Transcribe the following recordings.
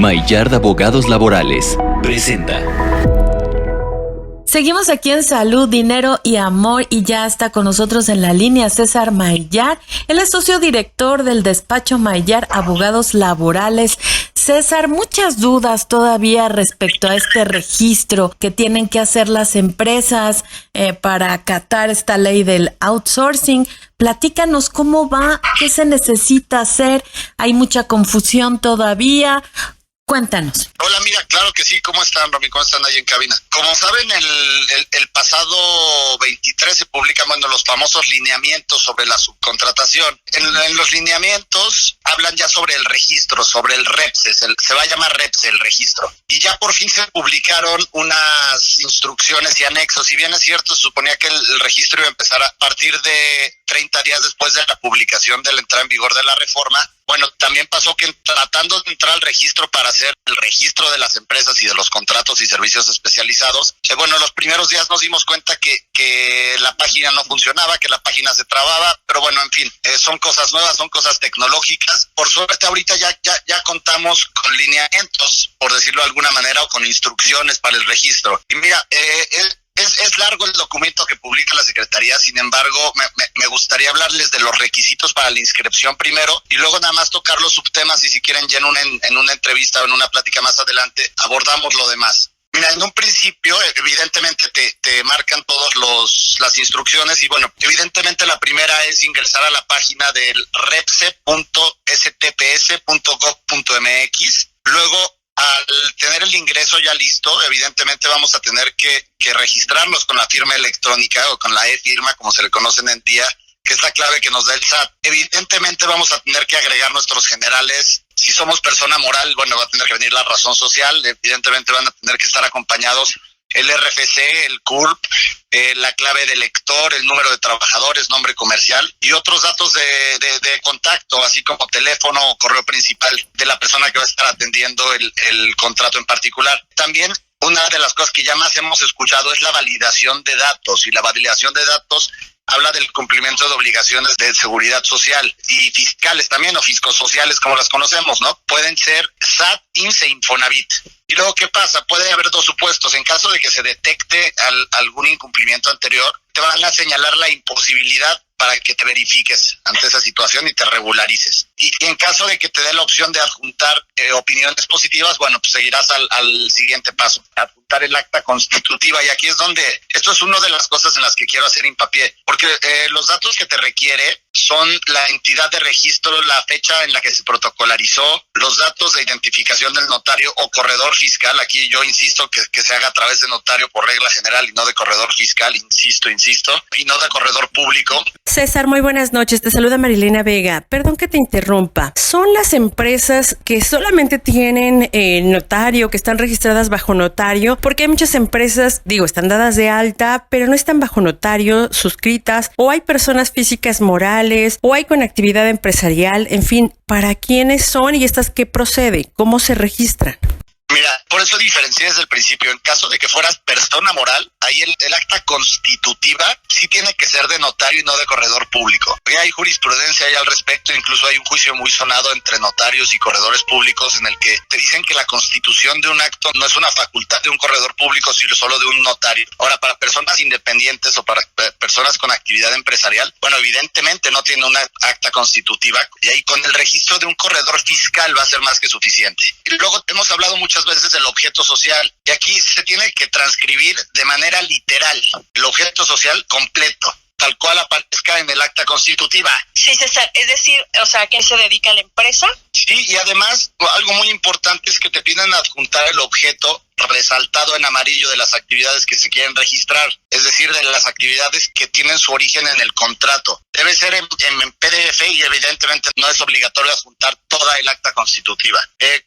Maillard Abogados Laborales presenta. Seguimos aquí en Salud, Dinero y Amor y ya está con nosotros en la línea César Maillard. Él es socio director del despacho Maillard Abogados Laborales. César, muchas dudas todavía respecto a este registro que tienen que hacer las empresas para acatar esta ley del outsourcing. Platícanos cómo va, qué se necesita hacer. Hay mucha confusión todavía. Cuéntanos. Hola, mira, claro que sí. ¿Cómo están, Romy? ¿Cómo están ahí en cabina? Como saben, el pasado 23 se publican, los famosos lineamientos sobre la subcontratación. En los lineamientos hablan ya sobre el registro, sobre el REPSE, se va a llamar REPSE el registro. Y ya por fin se publicaron unas instrucciones y anexos. Si bien es cierto, se suponía que el registro iba a empezar a partir de 30 días después de la publicación de la entrada en vigor de la reforma. Bueno, también pasó que tratando de entrar al registro para hacer el registro de las empresas y de los contratos y servicios especializados, los primeros días nos dimos cuenta que la página no funcionaba, que la página se trababa, pero en fin, son cosas nuevas, son cosas tecnológicas. Por suerte ahorita ya contamos con lineamientos, por decirlo de alguna manera, o con instrucciones para el registro. Y mira, es largo el documento que publica la Secretaría, sin embargo, me gustaría hablarles de los requisitos para la inscripción primero y luego nada más tocar los subtemas y si quieren ya en una entrevista o en una plática más adelante abordamos lo demás. Mira, en un principio, evidentemente te marcan todas las instrucciones y evidentemente la primera es ingresar a la página del repse.stps.gov.mx. Luego, al tener el ingreso ya listo, evidentemente vamos a tener que registrarnos con la firma electrónica o con la e-firma, como se le conocen en día, que es la clave que nos da el SAT. Evidentemente vamos a tener que agregar nuestros generales. Si somos persona moral, va a tener que venir la razón social. Evidentemente van a tener que estar acompañados el RFC, el CURP, la clave de lector, el número de trabajadores, nombre comercial y otros datos de contacto, así como teléfono o correo principal de la persona que va a estar atendiendo el contrato en particular. También una de las cosas que ya más hemos escuchado es la validación de datos, y la validación de datos habla del cumplimiento de obligaciones de seguridad social y fiscales también, o fiscosociales como las conocemos, ¿no? Pueden ser SAT, INSS e Infonavit. Y luego, ¿qué pasa? Puede haber dos supuestos. En caso de que se detecte algún incumplimiento anterior, te van a señalar la imposibilidad para que te verifiques ante esa situación y te regularices. Y en caso de que te dé la opción de adjuntar opiniones positivas, pues seguirás al siguiente paso, adjuntar el acta constitutiva. Y aquí es donde, esto es una de las cosas en las que quiero hacer hincapié, porque los datos que te requiere son la entidad de registro, la fecha en la que se protocolarizó, los datos de identificación del notario o corredor fiscal. Aquí yo insisto que se haga a través de notario por regla general y no de corredor fiscal, insisto, y no de corredor público. César, muy buenas noches. Te saluda Marilena Vega. Perdón que te interrumpa. ¿Son las empresas que solamente tienen notario, que están registradas bajo notario? Porque hay muchas empresas, están dadas de alta, pero no están bajo notario, suscritas, o hay personas físicas morales, o hay con actividad empresarial, en fin, ¿para quiénes son y estas qué procede? ¿Cómo se registran? Mira, por eso diferencié desde el principio. En caso de que fueras persona moral, ahí el acta constitutiva sí tiene que ser de notario y no de corredor público. Porque hay jurisprudencia ahí al respecto, incluso hay un juicio muy sonado entre notarios y corredores públicos en el que te dicen que la constitución de un acto no es una facultad de un corredor público, sino solo de un notario. Ahora, para personas independientes o para personas con actividad empresarial, evidentemente no tiene una acta constitutiva y ahí con el registro de un corredor fiscal va a ser más que suficiente. Y luego hemos hablado muchas veces del objeto social y aquí se tiene que transcribir de manera literal el objeto social completo, tal cual aparezca en el acta constitutiva. Sí, César, es decir, ¿a qué se dedica la empresa? Sí, y además algo muy importante es que te piden adjuntar el objeto resaltado en amarillo de las actividades que se quieren registrar, es decir, de las actividades que tienen su origen en el contrato. Debe ser en PDF y evidentemente no es obligatorio adjuntar toda el acta constitutiva.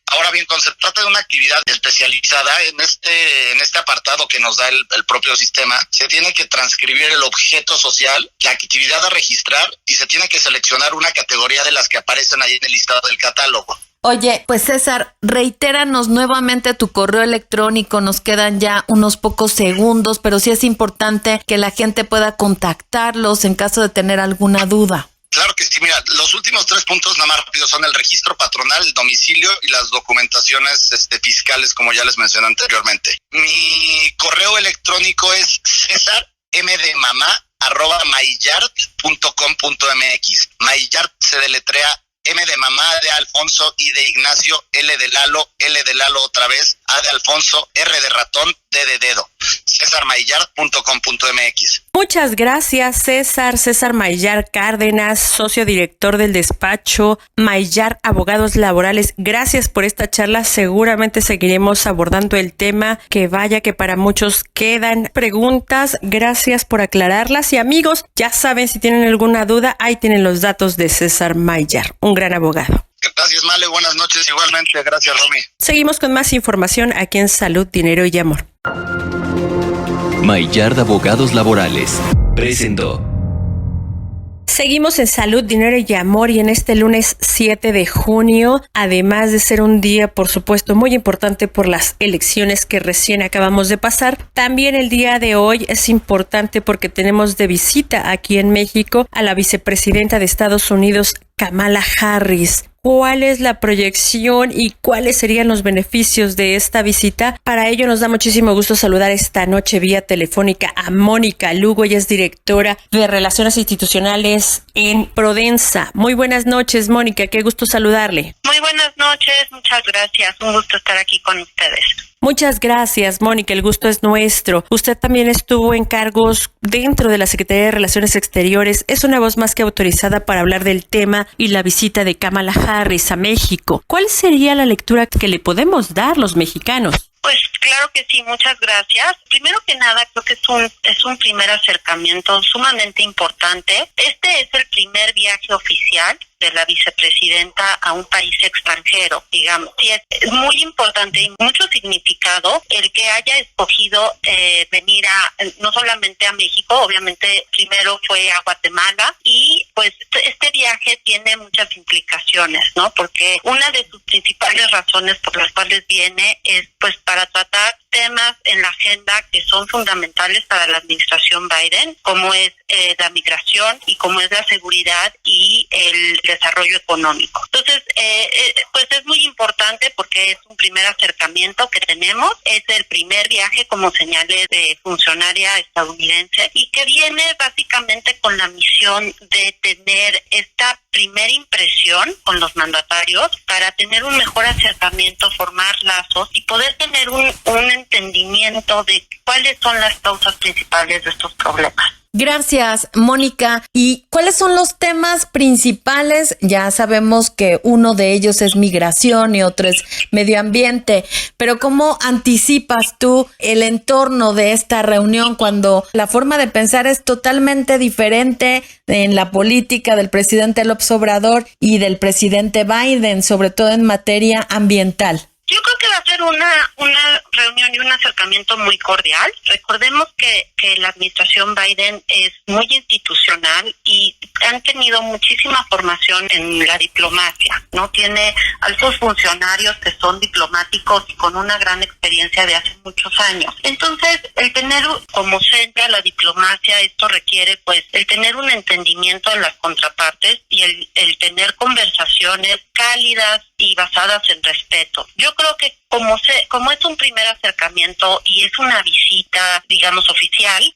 Ahora bien, cuando se trata de una actividad especializada, en este apartado que nos da el propio sistema, se tiene que transcribir el objeto social, la actividad a registrar y se tiene que seleccionar una categoría de las que aparecen ahí en el listado del catálogo. Oye, pues César, reitéranos nuevamente tu correo electrónico, nos quedan ya unos pocos segundos, pero sí es importante que la gente pueda contactarlos en caso de tener alguna duda. Claro que sí, mira, los últimos 3 puntos nada más rápido son el registro patronal, el domicilio y las documentaciones fiscales, como ya les mencioné anteriormente. Mi correo electrónico es cesarmdemama@maillard.com.mx. Maillard se deletrea M de mamá, de Alfonso, I de Ignacio, L de Lalo, L de Lalo otra vez, A de Alfonso, R de ratón, D de dedo. cesarmaillard.com.mx. Muchas gracias, César Maillard Cárdenas, socio director del despacho Maillard Abogados Laborales. Gracias por esta charla. Seguramente seguiremos abordando el tema, que vaya que para muchos quedan preguntas. Gracias por aclararlas. Y amigos, ya saben, si tienen alguna duda, ahí tienen los datos de César Maillard, un gran abogado. Gracias, Male. Buenas noches. Igualmente. Gracias, Romy. Seguimos con más información aquí en Salud, Dinero y Amor. Maillard Abogados Laborales presentó. Seguimos en Salud, Dinero y Amor, y en este lunes 7 de junio, además de ser un día, por supuesto, muy importante por las elecciones que recién acabamos de pasar, también el día de hoy es importante porque tenemos de visita aquí en México a la vicepresidenta de Estados Unidos, Kamala Harris. ¿Cuál es la proyección y cuáles serían los beneficios de esta visita? Para ello nos da muchísimo gusto saludar esta noche vía telefónica a Mónica Lugo. Ella es directora de Relaciones Institucionales en Prodensa. Muy buenas noches, Mónica. Qué gusto saludarle. Muy buenas noches, muchas gracias. Un gusto estar aquí con ustedes. Muchas gracias, Mónica. El gusto es nuestro. Usted también estuvo en cargos dentro de la Secretaría de Relaciones Exteriores. Es una voz más que autorizada para hablar del tema y la visita de Kamala Harris a México. ¿Cuál sería la lectura que le podemos dar los mexicanos? Pues claro que sí, muchas gracias. Primero que nada, creo que es un primer acercamiento sumamente importante. Este es el primer viaje oficial de la vicepresidenta a un país extranjero, digamos. Sí, es muy importante y mucho significado el que haya escogido venir no solamente a México, obviamente primero fue a Guatemala, y pues este viaje tiene muchas implicaciones, ¿no? Porque una de sus principales razones por las cuales viene es pues para tratar temas en la agenda que son fundamentales para la administración Biden, como es la migración y como es la seguridad y el desarrollo económico. Entonces, pues es muy importante porque es un primer acercamiento que tenemos, es el primer viaje, como señalé, de funcionaria estadounidense, y que viene básicamente con la misión de tener esta primera impresión con los mandatarios para tener un mejor acercamiento, formar lazos y poder tener un entendimiento de cuáles son las causas principales de estos problemas. Gracias, Mónica. ¿Y cuáles son los temas principales? Ya sabemos que uno de ellos es migración y otro es medio ambiente, pero ¿cómo anticipas tú el entorno de esta reunión cuando la forma de pensar es totalmente diferente en la política del presidente López Obrador y del presidente Biden, sobre todo en materia ambiental? Yo creo que va a ser una reunión y un acercamiento muy cordial. Recordemos que la administración Biden es muy institucional y han tenido muchísima formación en la diplomacia, ¿no? Tiene altos funcionarios que son diplomáticos y con una gran experiencia de hace muchos años. Entonces, el tener como centro la diplomacia, esto requiere pues el tener un entendimiento de las contrapartes y el tener conversaciones cálidas y basadas en respeto. Yo creo que como es un primer acercamiento y es una visita, digamos, oficial,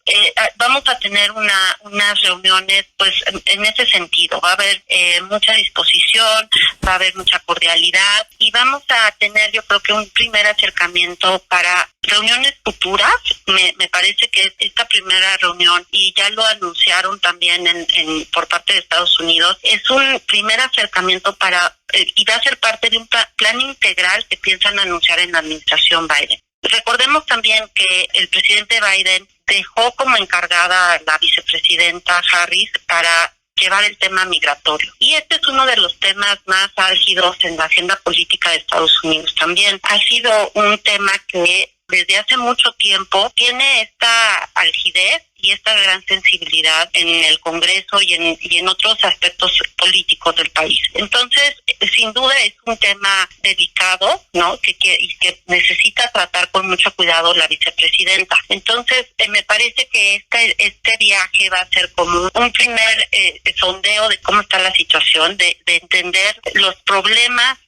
vamos a tener unas reuniones, pues, en ese sentido. Va a haber mucha disposición, va a haber mucha cordialidad y vamos a tener, yo creo que un primer acercamiento para reuniones futuras. Me parece que esta primera reunión, y ya lo anunciaron también por parte de Estados Unidos, es un primer acercamiento y va a ser parte de un plan integral que piensan anunciar en la administración Biden. Recordemos también que el presidente Biden dejó como encargada a la vicepresidenta Harris para llevar el tema migratorio. Y este es uno de los temas más álgidos en la agenda política de Estados Unidos también. Ha sido un tema que desde hace mucho tiempo tiene esta algidez y esta gran sensibilidad en el Congreso y en otros aspectos políticos del país. Entonces, sin duda es un tema delicado, ¿no? Que necesita tratar con mucho cuidado la vicepresidenta. Entonces, me parece que este viaje va a ser como un primer sondeo de cómo está la situación, de entender los problemas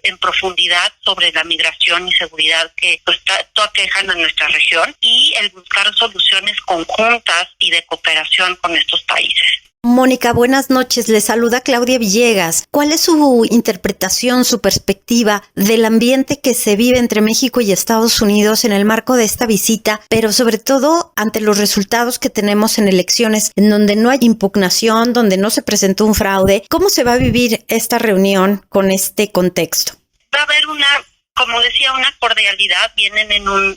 en profundidad sobre la migración y seguridad que tanto aquejan a nuestra región, y el buscar soluciones conjuntas y de cooperación con estos países. Mónica, buenas noches. Le saluda Claudia Villegas. ¿Cuál es su interpretación, su perspectiva del ambiente que se vive entre México y Estados Unidos en el marco de esta visita, pero sobre todo ante los resultados que tenemos en elecciones, en donde no hay impugnación, donde no se presentó un fraude? ¿Cómo se va a vivir esta reunión con este contexto? Va a haber como decía, una cordialidad. Vienen en un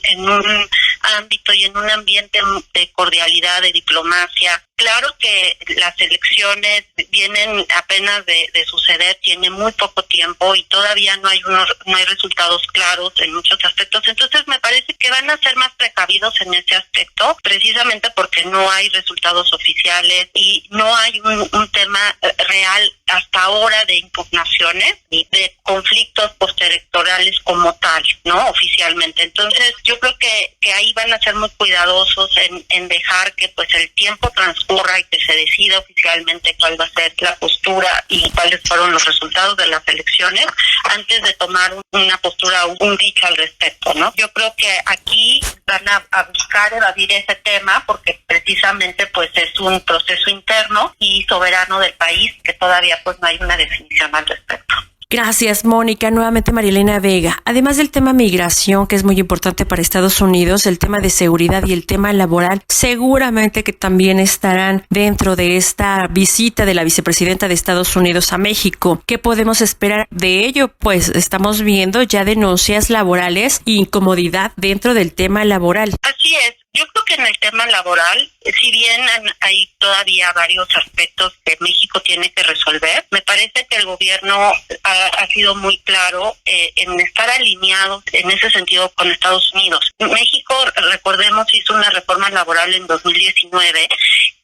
ámbito y en un ambiente de cordialidad, de diplomacia. Claro que las elecciones vienen apenas de suceder, tiene muy poco tiempo y todavía no hay resultados claros en muchos aspectos. Entonces me parece que van a ser más precavidos en ese aspecto, precisamente porque no hay resultados oficiales y no hay un tema real hasta ahora de impugnaciones y de conflictos postelectorales como tal, ¿no? Oficialmente. Entonces yo creo que ahí van a ser muy cuidadosos en dejar que pues el tiempo transcurra y que se decida oficialmente cuál va a ser la postura y cuáles fueron los resultados de las elecciones antes de tomar una postura, un dicho al respecto, ¿no? Yo creo que aquí van a buscar evadir ese tema porque precisamente pues es un proceso interno y soberano del país que todavía pues no hay una definición al respecto. Gracias, Mónica. Nuevamente Marielena Vega. Además del tema migración, que es muy importante para Estados Unidos, el tema de seguridad y el tema laboral, seguramente que también estarán dentro de esta visita de la vicepresidenta de Estados Unidos a México. ¿Qué podemos esperar de ello? Pues estamos viendo ya denuncias laborales e incomodidad dentro del tema laboral. Así es. Yo creo que en el tema laboral, si bien hay todavía varios aspectos que México tiene que resolver, me parece que el gobierno ha sido muy claro en estar alineado en ese sentido con Estados Unidos. México, recordemos, hizo una reforma laboral en 2019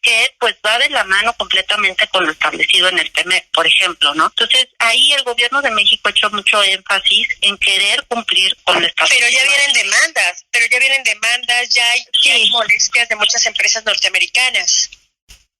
que pues va de la mano completamente con lo establecido en el TEMEC, por ejemplo, ¿no? Entonces, ahí el gobierno de México ha hecho mucho énfasis en querer cumplir con esta. Pero ya vienen demandas, ya hay molestias de muchas empresas norteamericanas.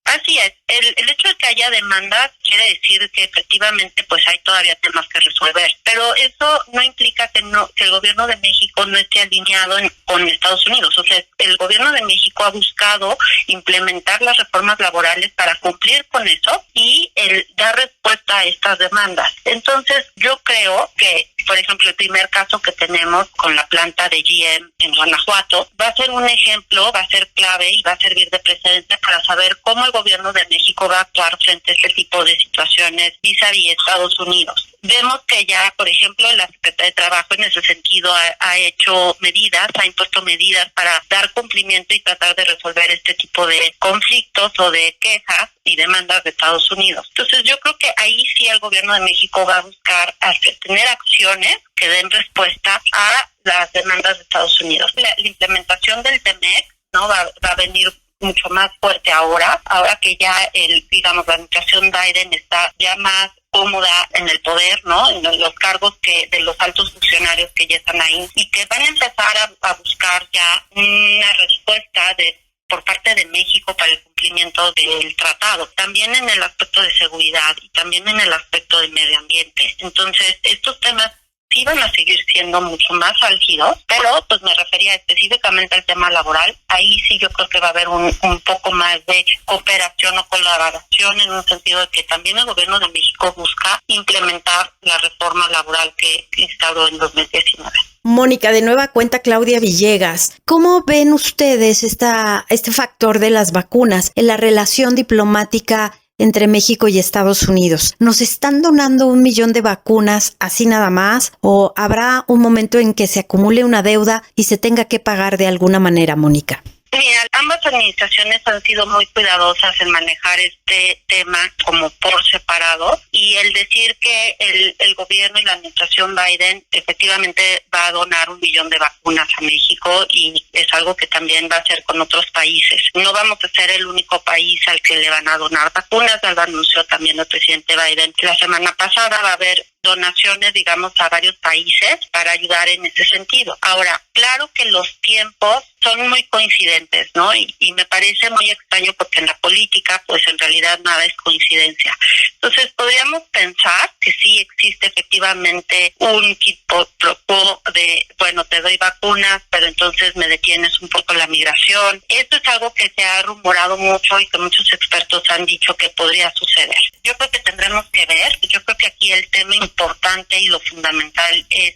Así es. El hecho de que haya demandas quiere decir que efectivamente pues hay todavía temas que resolver, pero eso no implica que el gobierno de México no esté alineado con Estados Unidos. O sea, el gobierno de México ha buscado implementar las reformas laborales para cumplir con eso y dar respuesta a estas demandas. Entonces, yo creo que, por ejemplo, el primer caso que tenemos con la planta de GM en Guanajuato va a ser un ejemplo, va a ser clave y va a servir de precedente para saber cómo el gobierno de México va a actuar frente a este tipo de situaciones vis-a-vis Estados Unidos. Vemos que ya, por ejemplo, la Secretaría de Trabajo en ese sentido ha impuesto medidas para dar cumplimiento y tratar de resolver este tipo de conflictos o de quejas y demandas de Estados Unidos. Entonces yo creo que ahí sí el gobierno de México va a buscar tener acciones que den respuesta a las demandas de Estados Unidos. La implementación del TEMEC, ¿no? va a venir mucho más fuerte ahora que ya la administración Biden está ya más cómoda en el poder, ¿no? En los cargos de los altos funcionarios que ya están ahí y que van a empezar a buscar ya una respuesta por parte de México para el cumplimiento del tratado, también en el aspecto de seguridad y también en el aspecto del medio ambiente. Entonces, estos temas sí van a seguir siendo mucho más álgidos, pero pues me refería específicamente al tema laboral. Ahí sí yo creo que va a haber un poco más de cooperación o colaboración en un sentido de que también el gobierno de México busca implementar la reforma laboral que instauró en 2019. Mónica, de nueva cuenta Claudia Villegas. ¿Cómo ven ustedes este factor de las vacunas en la relación diplomática entre México y Estados Unidos? ¿Nos están donando 1 millón de vacunas así nada más? ¿O habrá un momento en que se acumule una deuda y se tenga que pagar de alguna manera, Mónica? Mira, ambas administraciones han sido muy cuidadosas en manejar este tema como por separado, y el decir que el gobierno y la administración Biden efectivamente va a donar 1 millón de vacunas a México, y es algo que también va a hacer con otros países. No vamos a ser el único país al que le van a donar vacunas, ya lo anunció también el presidente Biden la semana pasada. Va a haber donaciones, digamos, a varios países para ayudar en ese sentido. Ahora, claro que los tiempos son muy coincidentes, ¿no? Y me parece muy extraño porque en la política, pues en realidad nada es coincidencia. Entonces, podríamos pensar que sí existe efectivamente un quid pro quo de, bueno, te doy vacunas, pero entonces me detienes un poco la migración. Esto es algo que se ha rumorado mucho y que muchos expertos han dicho que podría suceder. Yo creo que tendremos que ver. Yo creo que aquí el tema importante y lo fundamental es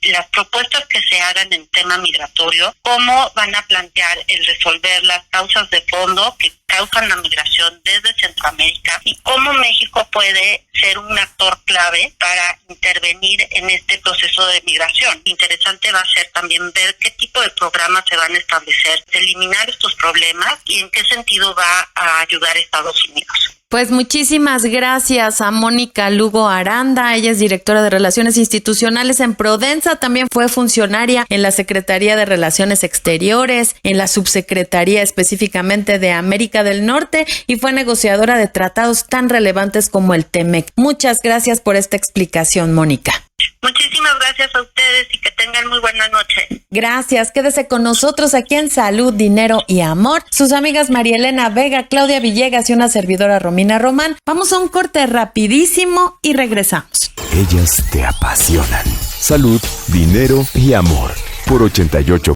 las propuestas que se hagan en tema migratorio, cómo van a plantear el resolver las causas de fondo que causan la migración desde Centroamérica, y cómo México puede ser un actor clave para intervenir en este proceso de migración. Interesante va a ser también ver qué tipo de programas se van a establecer, de eliminar estos problemas y en qué sentido va a ayudar a Estados Unidos. Pues muchísimas gracias a Mónica Lugo Aranda. Ella es directora de Relaciones Institucionales en Prodensa. También fue funcionaria en la Secretaría de Relaciones Exteriores, en la Subsecretaría específicamente de América del Norte, y fue negociadora de tratados tan relevantes como el TEMEC. Muchas gracias por esta explicación, Mónica. Muchísimas gracias a ustedes y que tengan muy buena noche. Gracias, quédese con nosotros aquí en Salud, Dinero y Amor. Sus amigas María Elena Vega, Claudia Villegas y una servidora Romina Román. Vamos a un corte rapidísimo y regresamos. Ellas te apasionan. Salud, Dinero y Amor por 88.